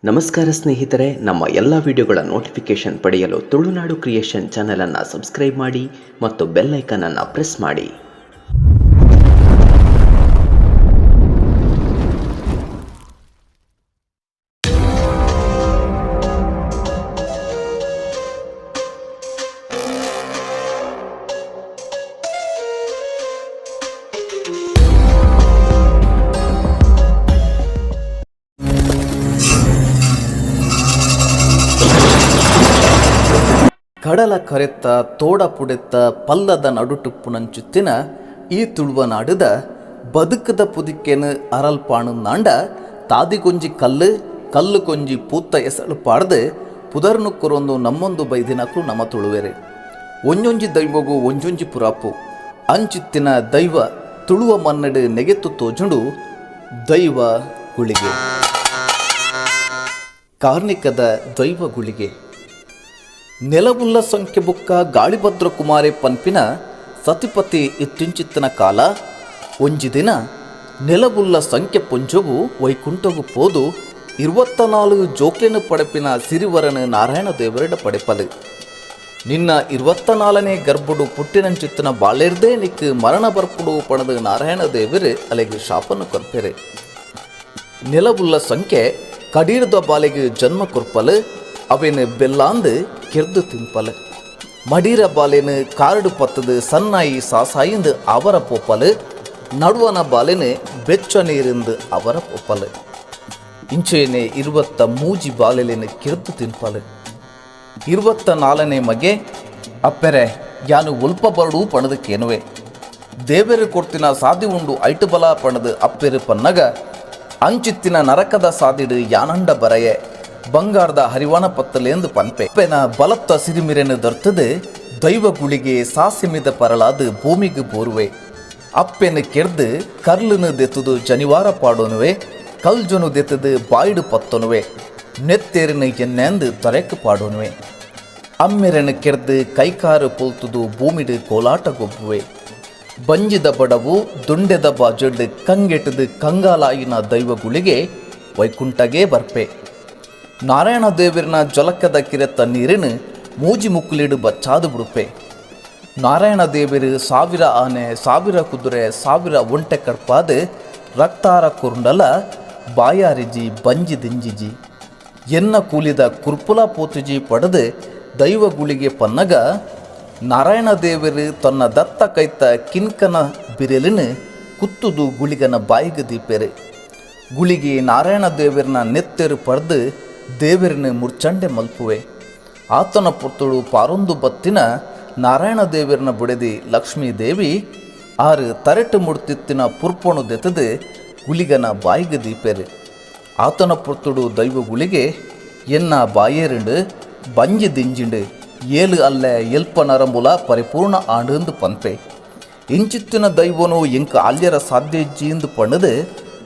ನಮಸ್ಕಾರ ಸ್ನೇಹಿತರೆ, ನಮ್ಮ ಎಲ್ಲ ವಿಡಿಯೋಗಳ ನೋಟಿಫಿಕೇಷನ್ ಪಡೆಯಲು ತುಳುನಾಡು ಕ್ರಿಯೇಷನ್ ಚಾನಲನ್ನು ಸಬ್ಸ್ಕ್ರೈಬ್ ಮಾಡಿ ಮತ್ತು ಬೆಲ್ ಐಕಾನ್ ಅನ್ನು ಪ್ರೆಸ್ ಮಾಡಿ. ಕಡಲ ಕರೆತ್ತ ತೋಡ ಪುಡೆತ್ತ ಪಲ್ಲದ ನಡುಟುಪ್ಪುನಂಚುತ್ತಿನ ಈ ತುಳುವ ನಾಡುದ ಬದುಕದ ಪುದಿಕೆನು ಅರಲ್ಪಾಣು ನಾಂಡ ತಾದಿಗೊಂಜಿ ಕಲ್ಲು ಕೊಂಜಿ ಪೂತ್ತ ಎಸಳು ಪಾಡ್ದು ಪುದರ್ನು ಕೊರೊಂದು ನಮ್ಮೊಂದು ಬೈದಿನಕು ನಮ್ಮ ತುಳುವೆರೆ ಒಂಜೊಂಜಿ ದೈವಗೂ ಒಂಜೊಂಜಿ ಪುರಾಪು ಅಂಚಿತ್ತಿನ ದೈವ ತುಳುವ ಮನ್ನಡು ನೆಗೆತ್ತು ತೋಜುಂಡು ದೈವ ಗುಳಿಗೆ. ಕಾರ್ಣಿಕದ ದೈವ ಗುಳಿಗೆ ನೆಲವುಲ್ಲ ಸಂಖ್ಯೆ ಬುಕ್ಕ ಗಾಳಿಭದ್ರ ಕುಮಾರಿ ಪನ್ಪಿನ ಸತಿಪತಿ ಇತ್ತಿಂಚಿತ್ತನ ಕಾಲ ಒಂಜಿ ದಿನ ನೆಲವುಲ್ಲ ಸಂಖ್ಯೆ ಪುಂಜವು ವೈಕುಂಠವು ಪೋದು 24 ಜೋಕ್ಲೆನು ಪಡೆಪಿನ ಸಿರಿವರನು ನಾರಾಯಣ ದೇವರಿಡ ಪಡೆಪಲು ನಿನ್ನ 24ನೇ ಗರ್ಭುಡು ಪುಟ್ಟಿನಂಚಿತ್ತನ ಬಾಳೆರ್ದೇ ನಿಕ್ಕು ಮರಣ ಬರ್ಪುಡು ಪಣದು ನಾರಾಯಣ ದೇವರು ಅಲೆಗೆ ಶಾಪನ್ನು ಕೊರ್ಪೆರೆ. ನೆಲವುಲ್ಲ ಸಂಖ್ಯೆ ಕಡೀರ್ದ ಬಾಲೆಗೆ ಜನ್ಮ ಕೊರ್ಪಲು ಅವೇನು ಬೆಲ್ಲಾಂದು ಕೆರ್ದು ತಿಂಪಲು ಮಡೀರ ಬಾಲೆನು ಕಾರಡು ಪತ್ತದು ಸನ್ನಾಯಿ ಸಾಸಾಯಿಂದು ಅವರ ಪೊಪ್ಪಲು ನಡುವನ ಬಾಲೆನು ಬೆಚ್ಚ ನೀರಿಂದು ಅವರ ಪೊಪ್ಪಲು ಇಂಚೇನೆ 23 ಬಾಲೆಲೆನು ಕೆರ್ದು ತಿಂಪಲು 24ನೇ ಮಗೆ ಅಪ್ಪೆರೆ ಯಾನು ಉಲ್ಪ ಬರಡು ಪಣದಕ್ಕೇನುವೆ ದೇವರು ಕೊಡ್ತಿನ ಸಾದಿ ಉಂಡು ಐಟು ಬಲ ಪಣದು ಅಪ್ಪೆರು ಪನ್ನಗ ಅಂಚಿತ್ತಿನ ನರಕದ ಸಾದಿಡು ಯಾನಂಡ ಬರೆಯೆ ಬಂಗಾರದ ಹರಿವಾಣ ಪತ್ತಲೆಂದು ಪನ್ಪೆ ಪೆನ ಬಲತ್ತ ಸಿರಿಮಿರೆನು ದೊರ್ತದು ದೈವ ಗುಳಿಗೆ ಸಾಸಿಮಿದ ಪರಳಾದು ಭೂಮಿಗೆ ಬೋರುವೆ ಅಪ್ಪೆನು ಕೆರ್ದು ಕರ್ಲುನು ದೆತ್ತದು ಜನಿವಾರ ಪಾಡೋನುವೆ ಕಲ್ಜೊನು ದೆತ್ತದು ಬಾಯಿಡು ಪತ್ತೊನುವೆ ನೆತ್ತೇರಿನ ಎನ್ನೆಂದು ತೊರೆಕು ಪಾಡೋನುವೆ ಅಮ್ಮೆರೆನು ಕೆರ್ದು ಕೈಕಾರು ಪೊಲ್ತುದು ಭೂಮಿಡು ಕೋಲಾಟ ಗೊಬ್ಬುವೆ ಬಂಜಿದ ಬಡವು ದುಂಡೆದ ಬಾಜೊಡ್ಡು ಕಂಗೆಟದು ಕಂಗಾಲಾಯಿನ ದೈವ ಗುಳಿಗೆ ವೈಕುಂಠಗೇ ಬರ್ಪೆ. ನಾರಾಯಣ ದೇವರಿನ ಜೊಲಕ್ಕದ ಕಿರೆತ್ತ ನೀರಿನ ಮೂಜಿ ಮುಕ್ಕುಲಿಡು ಬಚ್ಚಾದು ಬಿಡುಪೆ. ನಾರಾಯಣ ದೇವರು 1000 ಆನೆ 1000 ಕುದುರೆ 1000 ಒಂಟೆ ಕಡ್ಪಾದು ರಕ್ತಾರ ಕುರುಂಡಲ ಬಾಯಾರಿಜಿ ಬಂಜಿ ದಿಂಜಿಜಿ ಎನ್ನ ಕೂಲಿದ ಕುರ್ಪುಲ ಪೋತುಜಿ ಪಡೆದು ದೈವ ಗುಳಿಗೆ ಪನ್ನಗ ನಾರಾಯಣ ದೇವರು ತನ್ನ ದತ್ತ ಕೈತ ಕಿನ್ಕನ ಬಿರೆಲಿನ ಕುತ್ತುದು ಗುಳಿಗನ ಬಾಯಿಗೆ ದೀಪೆರೆ. ಗುಳಿಗೆ ನಾರಾಯಣ ದೇವರನ್ನ ನೆತ್ತೆರು ಪಡೆದು ದೇವರಿನ ಮುರ್ಚಂಡೆ ಮಲ್ಪುವೆ. ಆತನ ಪುತ್ತಳು ಪಾರೊಂದು ಬತ್ತಿನ ನಾರಾಯಣ ದೇವರನ್ನ ಬುಡೆದಿ ಲಕ್ಷ್ಮೀ ದೇವಿ 6 ತರೆಟು ಮುಡ್ತಿತ್ತಿನ ಪುರ್ಪೊಣು ದೆತ್ತದು ಗುಳಿಗನ ಬಾಯಿಗೆ ದೀಪೆರೆ. ಆತನ ಪುತ್ತಳು ದೈವ ಗುಳಿಗೆ ಎನ್ನ ಬಾಯೇರುಂಡು ಬಂಜಿ ದಿಂಜಿಂಡು 7 ಅಲ್ಲೆ ಎಲ್ಪ ನರಂಬುಲ ಪರಿಪೂರ್ಣ ಆಂಡು ಪನ್ಪೆ. ಇಂಚಿತ್ತಿನ ದೈವನು ಎಂಕ ಆಲ್ಯರ ಸಾಧ್ಯ ಜೀಂದು ಪಣ್ಣದು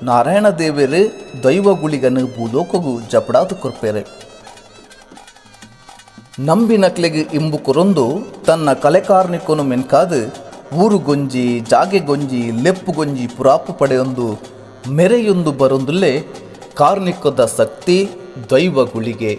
ನಾರಾಯಣ ದೇವರು ದೈವ ಗುಳಿಗನು ಭೂಲೋಕಗೂ ಜಪಡಾದು ಕೊರ್ಪೆರೆ. ನಂಬಿ ನಕ್ಲೆಗೆ ಇಂಬು ಕೊರೊಂದು ತನ್ನ ಕಲೆಕಾರ್ನಿಕೊನು ಮೆನ್ಕಾದು ಊರು ಗೊಂಜಿ ಜಾಗೆ ಗೊಂಜಿ ಲೆಪ್ಪು ಗೊಂಜಿ ಪುರಾಪು ಪಡೆಯೊಂದು ಮೆರೆಯೊಂದು ಬರೊಂದುಲ್ಲೇ ಕಾರ್ನಿಕದ ಶಕ್ತಿ ದೈವ ಗುಳಿಗೆ.